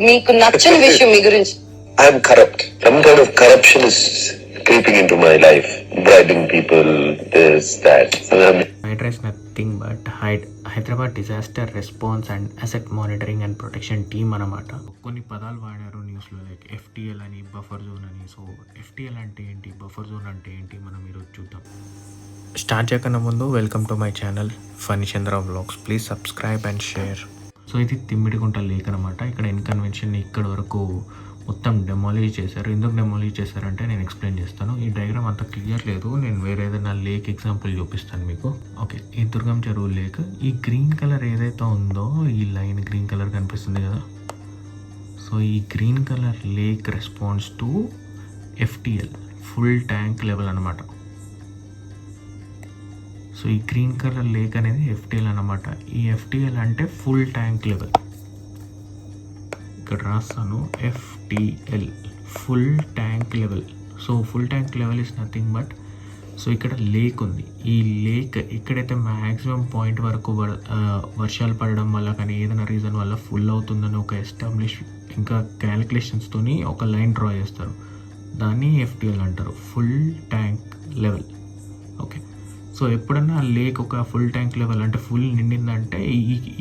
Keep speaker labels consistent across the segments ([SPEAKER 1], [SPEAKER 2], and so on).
[SPEAKER 1] మీకు నచ్చని విషయం మీ గురించి?
[SPEAKER 2] I'm corrupt. Some kind of corruption is creeping into my life. Bribing people, this, that.
[SPEAKER 3] Hydra is nothing but Hyderabad disaster response and asset monitoring and protection team అన్నమాట. కొన్ని పదాలు వాడారు న్యూస్లో, లైక్ FTL అని, బఫర్ జోన్ అని. So FTL అంటే ఏంటి, buffer zone అంటే ఏంటి, మనం ఈరోజు చూద్దాం. స్టార్ట్ చేయకన్నా ముందు welcome to my channel Phani Chandra vlogs. Please subscribe and share. So ఇది తిమ్మిడిగుంట లేక్ అనమాట. ఇక్కడ ఇన్కన్వెన్షన్ ఇక్కడ వరకు మొత్తం డెమాలిష్ చేశారు. ఎందుకు డెమాలిష్ చేశారంటే నేను ఎక్స్ప్లెయిన్ చేస్తాను. ఈ డయాగ్రామ్ అంత క్లియర్ లేదు, నేను వేరే ఏదైనా లేక్ ఎగ్జాంపుల్ చూపిస్తాను మీకు. ఓకే, ఈ దుర్గం చెరువు లేక్. ఈ గ్రీన్ కలర్ ఏదైతే ఉందో, ఈ లైన్ గ్రీన్ కలర్ కనిపిస్తుంది కదా, సో ఈ green colour lake response to FTL, full tank level అనమాట. సో ఈ గ్రీన్ కలర్ లేక్ అనేది FTL అనమాట. ఈ FTL అంటే ఫుల్ ట్యాంక్ లెవెల్. ఇక్కడ రాస్తాను, FTL, full tank level. So full tank level is nothing but, so ఇక్కడ లేక్ ఉంది. ఈ లేక్ ఎక్కడైతే మ్యాక్సిమం పాయింట్ వరకు వర్షాలు పడడం వల్ల కానీ ఏదైనా రీజన్ వల్ల ఫుల్ అవుతుందని ఒక ఎస్టాబ్లిష్ ఇంకా క్యాలిక్యులేషన్స్తోని ఒక లైన్ డ్రా చేస్తారు. దాన్ని FTL అంటారు, full tank level. Okay, so ఎప్పుడన్నా లేక్ ఒక ఫుల్ ట్యాంక్ లెవెల్ అంటే ఫుల్ నిండిందంటే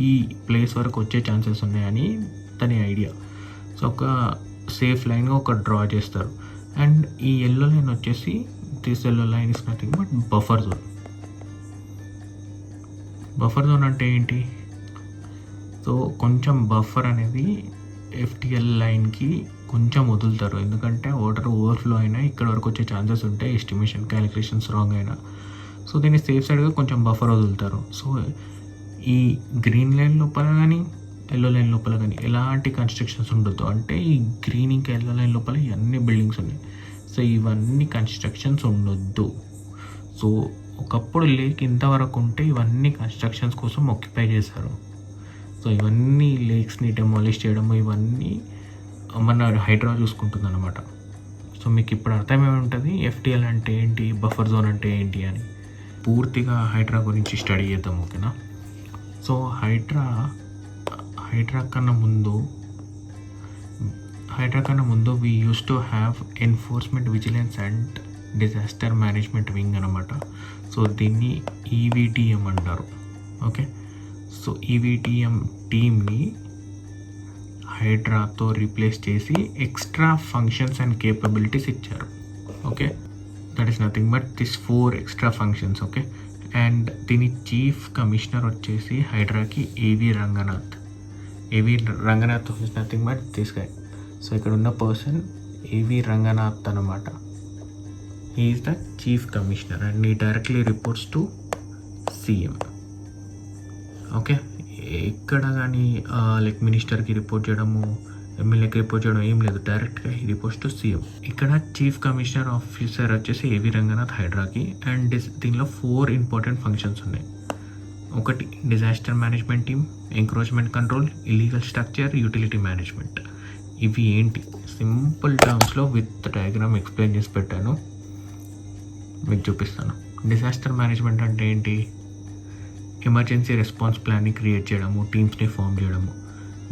[SPEAKER 3] ఈ ప్లేస్ వరకు వచ్చే ఛాన్సెస్ ఉన్నాయని దాని ఐడియా. సో ఒక సేఫ్ లైన్గా ఒక డ్రా చేస్తారు. అండ్ ఈ ఎల్లో లైన్ వచ్చేసి, this yellow line is nothing but buffer zone. Buffer zone అంటే ఏంటి? సో కొంచెం బఫర్ అనేది FTL లైన్కి కొంచెం వదులుతారు, ఎందుకంటే వాటర్ ఓవర్ఫ్లో అయినా ఇక్కడ వరకు వచ్చే ఛాన్సెస్ ఉంటాయి, ఎస్టిమేషన్ క్యాలిక్యులేషన్స్ రాంగ్ అయినా. సో దీన్ని సేఫ్ సైడ్గా కొంచెం బఫర్ వదులుతారు. సో ఈ గ్రీన్ లైన్ లోపల కానీ ఎల్లో లైన్ లోపల కానీ ఎలాంటి కన్స్ట్రక్షన్స్ ఉండొద్దు. అంటే ఈ గ్రీన్ ఇంకా ఎల్లో లైన్ లోపల ఇవన్నీ బిల్డింగ్స్ ఉన్నాయి. సో ఇవన్నీ కన్స్ట్రక్షన్స్ ఉండొద్దు. సో ఒకప్పుడు లేక్ ఇంతవరకు ఉంటే ఇవన్నీ కన్స్ట్రక్షన్స్ కోసం ఆక్యుపై చేశారు. సో ఇవన్నీ లేక్స్ని డెమాలిష్ చేయడము ఇవన్నీ మన హైడ్రా చూసుకుంటుంది అనమాట. సో మీకు ఇప్పుడు అర్థమేమి ఉంటుంది FTL అంటే ఏంటి, బఫర్ జోన్ అంటే ఏంటి అని. పూర్తిగా హైడ్రా గురించి స్టడీ చేద్దాం, ఓకేనా? సో హైడ్రా కన్నా ముందు we use to have enforcement, vigilance and disaster management wing అనమాట. సో దీన్ని EVTM అంటారు. ఓకే, సో EVTM టీమ్ని హైడ్రాతో రీప్లేస్ చేసి ఎక్స్ట్రా ఫంక్షన్స్ అండ్ కేపబిలిటీస్ ఇచ్చారు. Okay, that is nothing but this 4 extra functions. Okay, and దీని chief commissioner వచ్చేసి హైడ్రాకి AV Ranganath is nothing but this guy. So ఇక్కడ ఉన్న పర్సన్ AV రంగనాథ్ అనమాట. He is the chief commissioner and he directly reports to CM. Okay, ఎక్కడ కానీ like మినిస్టర్కి report చేయడము, ఎమ్మెల్యేకి report చేయడం ఏం లేదు, డైరెక్ట్గా ఈ రిపోర్ట్స్ టు CM. ఇక్కడ చీఫ్ కమిషనర్ ఆఫీసర్ వచ్చేసి AV రంగనాథ్ హైడ్రాకి. అండ్ దీనిలో 4 ఇంపార్టెంట్ ఫంక్షన్స్ ఉన్నాయి. ఒకటి disaster management team, encroachment control, illegal structure, utility management. ఇవి ఏంటి, సింపుల్ టర్మ్స్లో విత్ డయాగ్రామ్ ఎక్స్ప్లెయిన్ చేసి పెట్టాను, మీకు చూపిస్తాను. డిజాస్టర్ మేనేజ్మెంట్ అంటే ఏంటి? ఎమర్జెన్సీ రెస్పాన్స్ ప్లాన్ని క్రియేట్ చేయడము, టీమ్స్ని ఫామ్ చేయడము.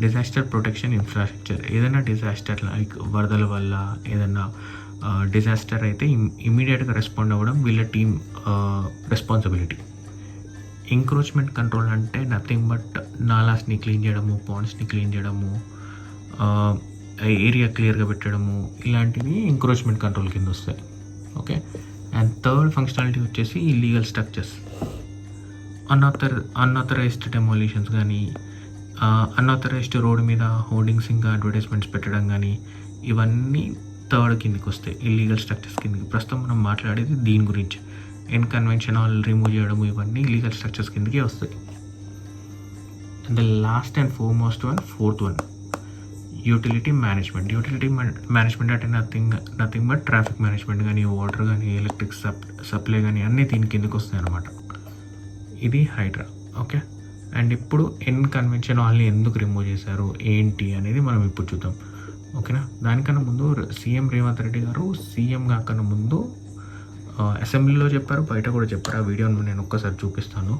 [SPEAKER 3] డిజాస్టర్ ప్రొటెక్షన్ ఇన్ఫ్రాస్ట్రక్చర్, ఏదైనా డిజాస్టర్ లైక్ వరదల వల్ల ఏదైనా డిజాస్టర్ అయితే ఇమీడియట్గా రెస్పాండ్ అవ్వడం వీళ్ళ టీమ్ రెస్పాన్సిబిలిటీ. ఎంక్రోచ్మెంట్ కంట్రోల్ అంటే నథింగ్ బట్ నాలాస్ని క్లీన్ చేయడము, పాండ్స్ని క్లీన్ చేయడము, ఏరియా క్లియర్గా పెట్టడము, ఇలాంటివి ఎంక్రోచ్మెంట్ కంట్రోల్ కింద వస్తాయి. ఓకే, అండ్ థర్డ్ ఫంక్షనాలిటీ వచ్చేసి ఇల్లీగల్ స్ట్రక్చర్స్, అన్ఆథరైజ్డ్ డెమాలిషన్స్ కానీ, అన్ఆథరైజ్డ్ రోడ్ మీద హోర్డింగ్స్ ఇంకా అడ్వర్టైజ్మెంట్స్ పెట్టడం కానీ, ఇవన్నీ థర్డ్ కిందకి వస్తాయి, ఇల్లీగల్ స్ట్రక్చర్స్ కిందకి. ప్రస్తుతం మనం మాట్లాడేది దీని గురించి. ఇన్కన్వెన్షనల్ రిమూవ్ చేయడం ఇవన్నీ ఇల్లీగల్ స్ట్రక్చర్స్ కిందకి వస్తాయి. And the last and foremost one, 4th one, utility management. Utility management అంటే నథింగ్ బట్ ట్రాఫిక్ మేనేజ్మెంట్ కానీ, వాటర్ కానీ, ఎలక్ట్రిక్ సప్లై కానీ అన్నీ దీని కిందకి వస్తాయి అన్నమాట. ఇది హైడ్రా. ఓకే, అండ్ ఇప్పుడు ఇన్కన్వెన్షన్ వాళ్ళని ఎందుకు రిమూవ్ చేశారు ఏంటి అనేది మనం ఇప్పుడు చూద్దాం, ఓకేనా? దానికన్నా ముందు CM రేవంత్ రెడ్డి గారు CM కాకన్నా ముందు అసెంబ్లీలో చెప్పారు, బయట కూడా చెప్పారు. ఆ వీడియోను నేను ఒక్కసారి చూపిస్తాను.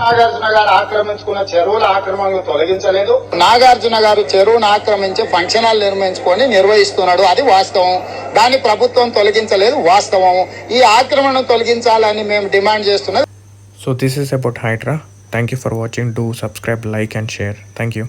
[SPEAKER 4] నాగార్జున గారు ఆక్రమించుకున్న చెరువుల ఆక్రమణను తొలగించలేదు. నాగార్జున గారు చెరువును ఆక్రమించి ఫంక్షన్ హాల్ నిర్వహిస్తున్నాడు, అది వాస్తవం. దాన్ని ప్రభుత్వం తొలగించలేదు, వాస్తవం. ఈ ఆక్రమణను తొలగించాలని మేము డిమాండ్ చేస్తున్నది.
[SPEAKER 3] So this is about Hydra. Thank you for watching. Do subscribe, like and share. Thank you.